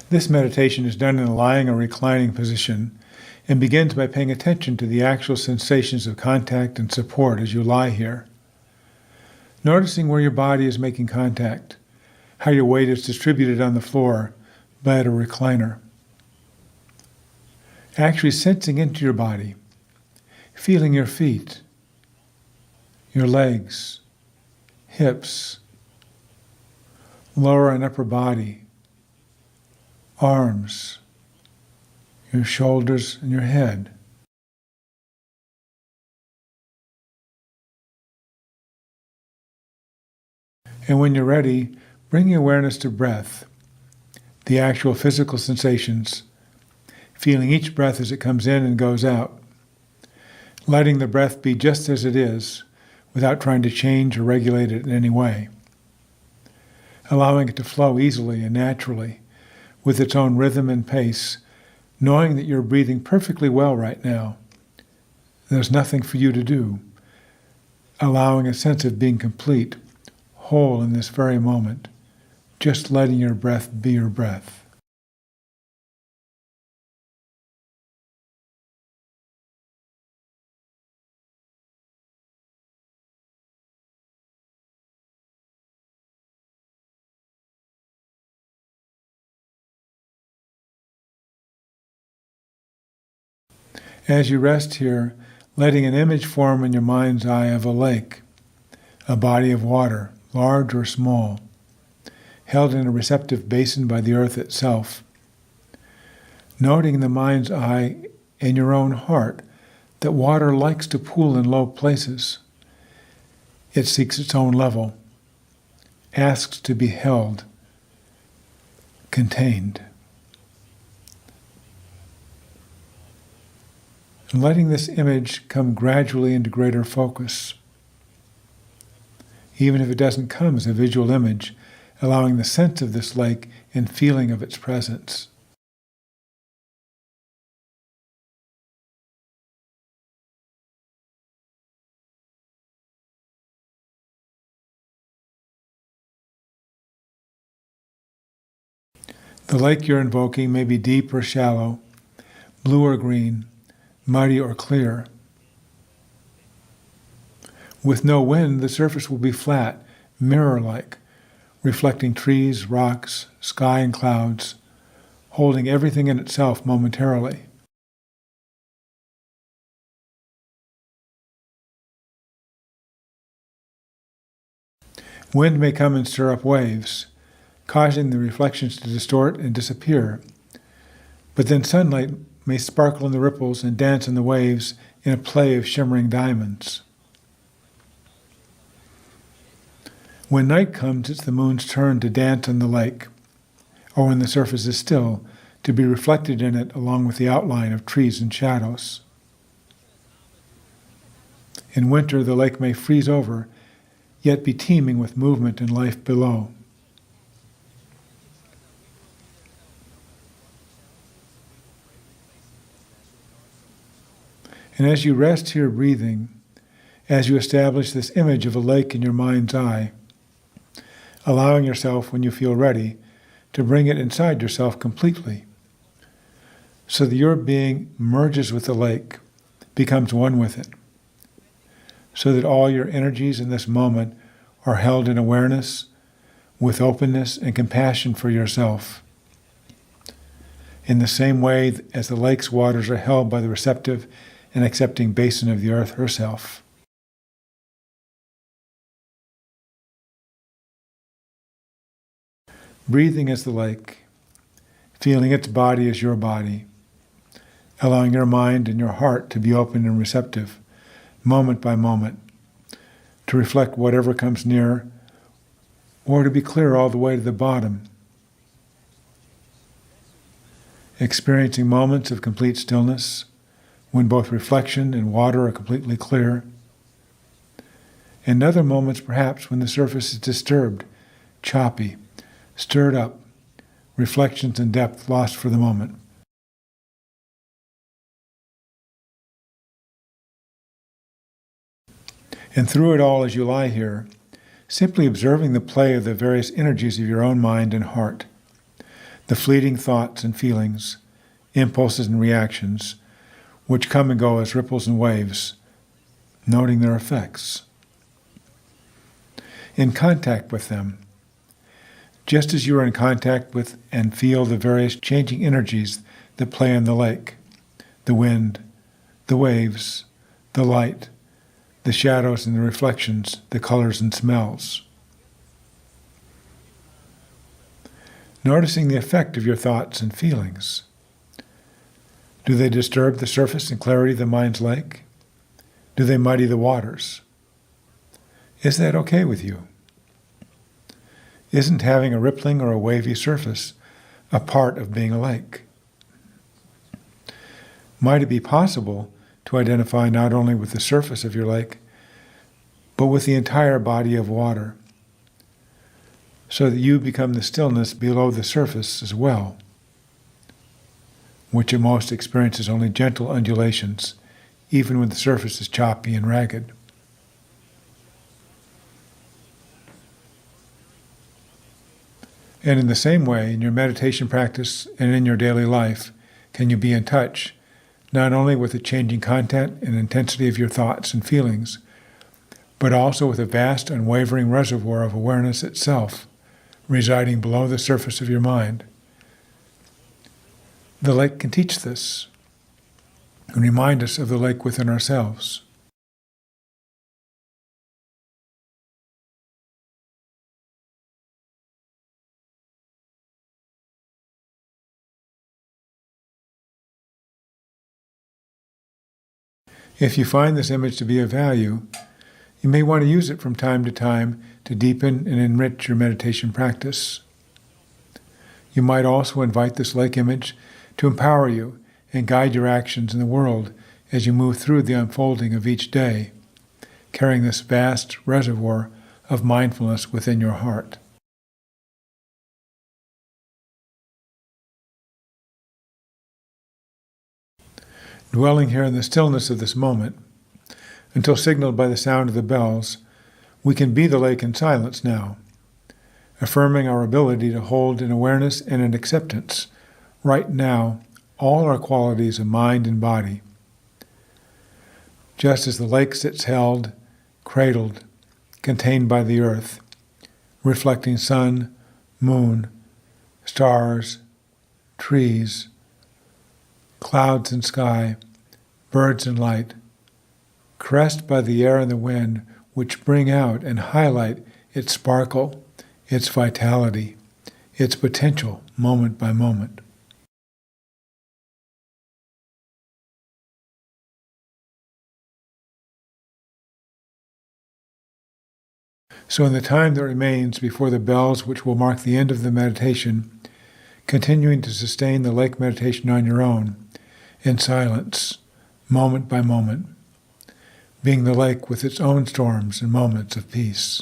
This meditation is done in a lying or reclining position and begins by paying attention to the actual sensations of contact and support as you lie here. Noticing where your body is making contact, how your weight is distributed on the floor, bed, or recliner. Actually sensing into your body, feeling your feet, your legs, hips, lower and upper body, arms, your shoulders, and your head. And when you're ready, bring your awareness to breath, the actual physical sensations, feeling each breath as it comes in and goes out, letting the breath be just as it is, without trying to change or regulate it in any way, allowing it to flow easily and naturally, with its own rhythm and pace, knowing that you're breathing perfectly well right now. There's nothing for you to do, allowing a sense of being complete, whole in this very moment, just letting your breath be your breath. As you rest here, letting an image form in your mind's eye of a lake, a body of water, large or small, held in a receptive basin by the earth itself. Noting in the mind's eye in your own heart that water likes to pool in low places. It seeks its own level, asks to be held, contained. And letting this image come gradually into greater focus. Even if it doesn't come as a visual image, allowing the sense of this lake and feeling of its presence. The lake you're invoking may be deep or shallow, blue or green, muddy or clear. With no wind, the surface will be flat, mirror-like, reflecting trees, rocks, sky, and clouds, holding everything in itself momentarily. Wind may come and stir up waves, causing the reflections to distort and disappear, but then sunlight may sparkle in the ripples and dance in the waves in a play of shimmering diamonds. When night comes, it's the moon's turn to dance on the lake, or when the surface is still, to be reflected in it along with the outline of trees and shadows. In winter, the lake may freeze over, yet be teeming with movement and life below. And as you rest here breathing, as you establish this image of a lake in your mind's eye, allowing yourself, when you feel ready, to bring it inside yourself completely, so that your being merges with the lake, becomes one with it, so that all your energies in this moment are held in awareness, with openness and compassion for yourself, in the same way as the lake's waters are held by the receptive and accepting basin of the earth herself. Breathing as the lake, feeling its body as your body, allowing your mind and your heart to be open and receptive, moment by moment, to reflect whatever comes near, or to be clear all the way to the bottom. Experiencing moments of complete stillness, when both reflection and water are completely clear, and other moments perhaps when the surface is disturbed, choppy, stirred up, reflections and depth lost for the moment. And through it all, as you lie here, simply observing the play of the various energies of your own mind and heart, the fleeting thoughts and feelings, impulses and reactions, which come and go as ripples and waves, noting their effects. In contact with them, just as you are in contact with and feel the various changing energies that play in the lake, the wind, the waves, the light, the shadows and the reflections, the colors and smells. Noticing the effect of your thoughts and feelings. Do they disturb the surface and clarity of the mind's lake? Do they muddy the waters? Is that okay with you? Isn't having a rippling or a wavy surface a part of being a lake? Might it be possible to identify not only with the surface of your lake, but with the entire body of water, so that you become the stillness below the surface as well, which at most experiences only gentle undulations, even when the surface is choppy and ragged? And in the same way, in your meditation practice and in your daily life, can you be in touch, not only with the changing content and intensity of your thoughts and feelings, but also with a vast, unwavering reservoir of awareness itself, residing below the surface of your mind. The lake can teach this and remind us of the lake within ourselves. If you find this image to be of value, you may want to use it from time to time to deepen and enrich your meditation practice. You might also invite this lake image to empower you and guide your actions in the world as you move through the unfolding of each day, carrying this vast reservoir of mindfulness within your heart. Dwelling here in the stillness of this moment, until signaled by the sound of the bells, we can be the lake in silence now, affirming our ability to hold in awareness and in acceptance, right now, all our qualities of mind and body. Just as the lake sits held, cradled, contained by the earth, reflecting sun, moon, stars, trees, clouds and sky, birds and light, caressed by the air and the wind, which bring out and highlight its sparkle, its vitality, its potential moment by moment. So in the time that remains before the bells which will mark the end of the meditation, continuing to sustain the lake meditation on your own, in silence, moment by moment, being the lake with its own storms and moments of peace.